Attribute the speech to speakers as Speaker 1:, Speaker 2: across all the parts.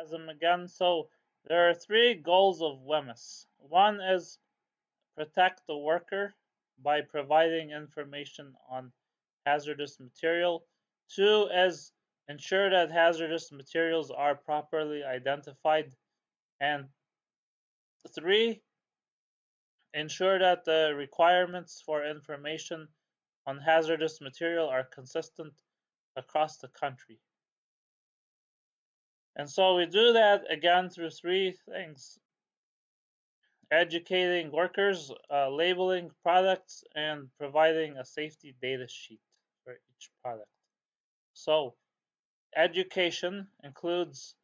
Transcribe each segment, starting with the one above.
Speaker 1: Them again. So there are three goals of WHMIS. One is protect the worker by providing information on hazardous material. Two is ensure that hazardous materials are properly identified. And three, ensure that the requirements for information on hazardous material are consistent across the country. And so we do that again through three things: educating workers, labeling products, and providing a safety data sheet for each product. So, education includes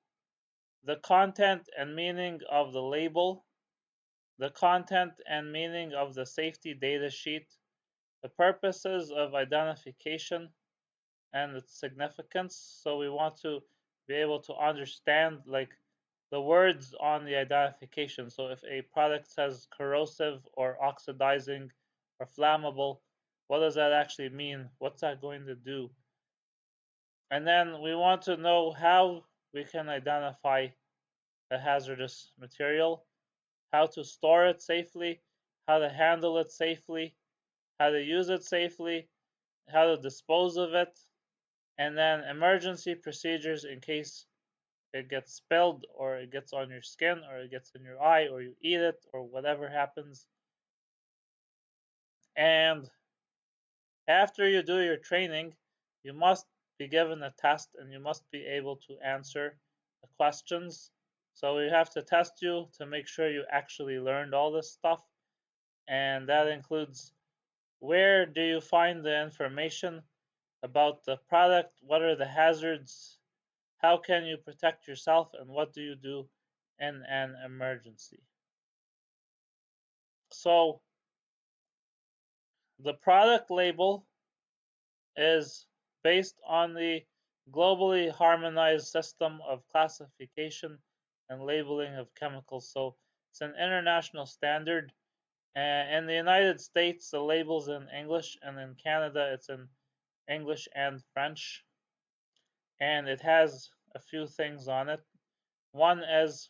Speaker 1: the content and meaning of the label, the content and meaning of the safety data sheet, the purposes of identification, and its significance. So we want to be able to understand like the words on the identification. So if a product says corrosive or oxidizing or flammable, what does that actually mean? What's that going to do? And then we want to know how we can identify a hazardous material, how to store it safely, how to handle it safely, how to use it safely, how to dispose of it, and then emergency procedures in case it gets spilled or it gets on your skin or it gets in your eye or you eat it or whatever happens. And after you do your training, you must be given a test and you must be able to answer the questions. So we have to test you to make sure you actually learned all this stuff. And that includes where do you find the information about the product, what are the hazards, how can you protect yourself, and what do you do in an emergency. So the product label is based on the globally harmonized system of classification and labeling of chemicals. So it's an international standard. In the United States, the label's in English, and in Canada, it's in English and French. And it has a few things on it. One is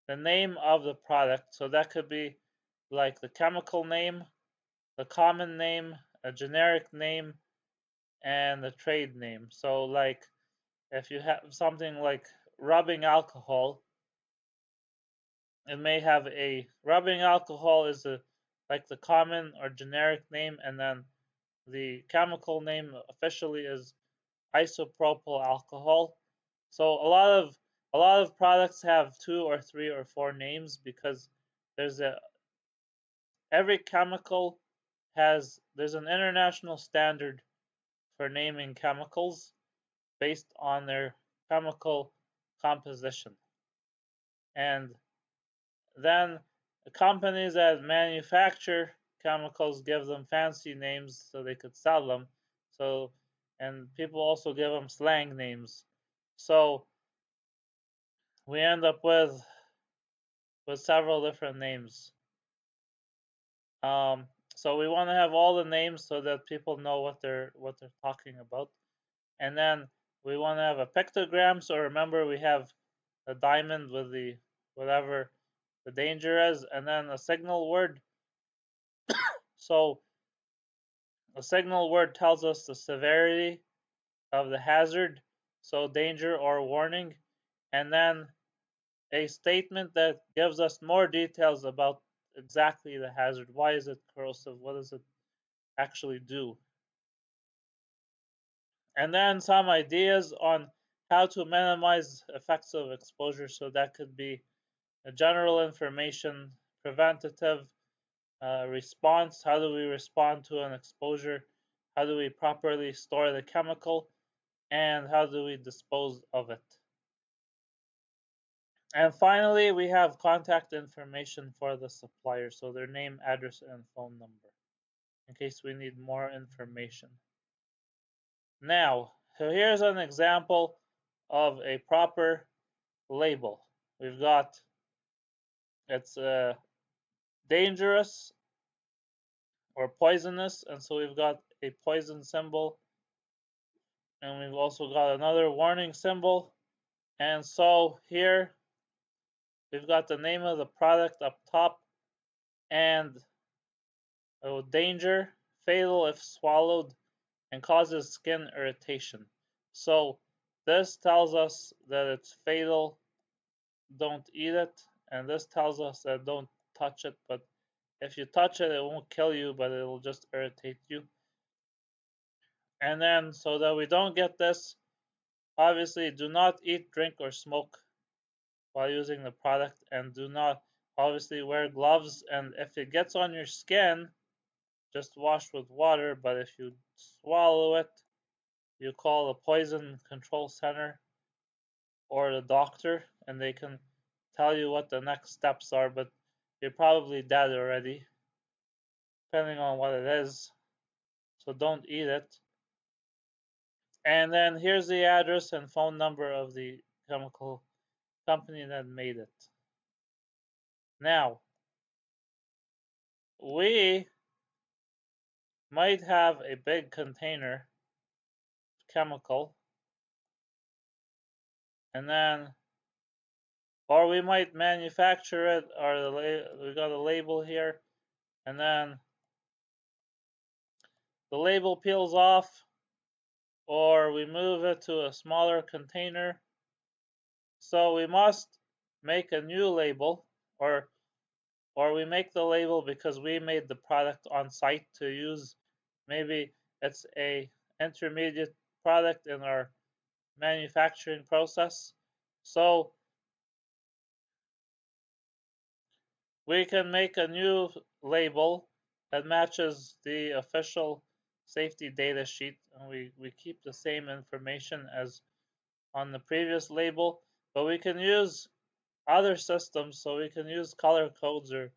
Speaker 1: the name of the product. So that could be like the chemical name, the common name, a generic name, and the trade name. So like if you have something like rubbing alcohol, it may have a rubbing alcohol is a like the common or generic name, and then the chemical name officially is isopropyl alcohol. So a lot of products have two or three or four names because there's a every chemical there's an international standard for naming chemicals based on their chemical composition. And then the companies that manufacture chemicals give them fancy names so they could sell them. So and people also give them slang names. So we end up with several different names. So we want to have all the names so that people know what they're talking about. And then we want to have a pictogram. So remember, we have a diamond with the whatever the danger is, and then a signal word. So a signal word tells us the severity of the hazard, so danger or warning, and then a statement that gives us more details about exactly the hazard. Why is it corrosive? What does it actually do? And then some ideas on how to minimize effects of exposure. So that could be a general information, preventative response. How do we respond to an exposure? How do we properly store the chemical? And how do we dispose of it? And finally, we have contact information for the supplier. So their name, address, and phone number in case we need more information. Now, so here's an example of a proper label. We've got it's dangerous or poisonous, and so we've got a poison symbol, and we've also got another warning symbol, And so here we've got the name of the product up top and danger, fatal if swallowed, and causes skin irritation. So this tells us that it's fatal, don't eat it, and this tells us that don't touch it, but if you touch it, it won't kill you, but it'll just irritate you. And then, so that we don't get this, obviously, do not eat, drink, or smoke while using the product, and do not obviously wear gloves. And if it gets on your skin, just wash with water. But if you swallow it, you call the poison control center or the doctor, and they can tell you what the next steps are. But you're probably dead already, depending on what it is. So don't eat it. And then here's the address and phone number of the chemical company that made it. Now, we might have a big container chemical, and then, or we might manufacture it, or we got a label here, and then the label peels off, or we move it to a smaller container. So we must make a new label, or we make the label because we made the product on site to use. Maybe it's a intermediate product in our manufacturing process. So we can make a new label that matches the official safety data sheet, and we keep the same information as on the previous label, but we can use other systems, so we can use color codes or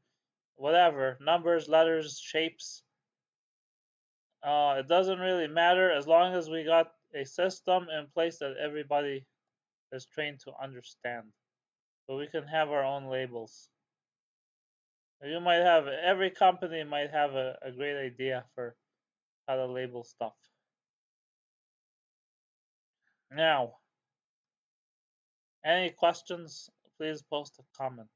Speaker 1: whatever, numbers, letters, shapes. It doesn't really matter as long as we got a system in place that everybody is trained to understand. So we can have our own labels. You might have, every company might have a great idea for how to label stuff. Now, any questions, please post a comment.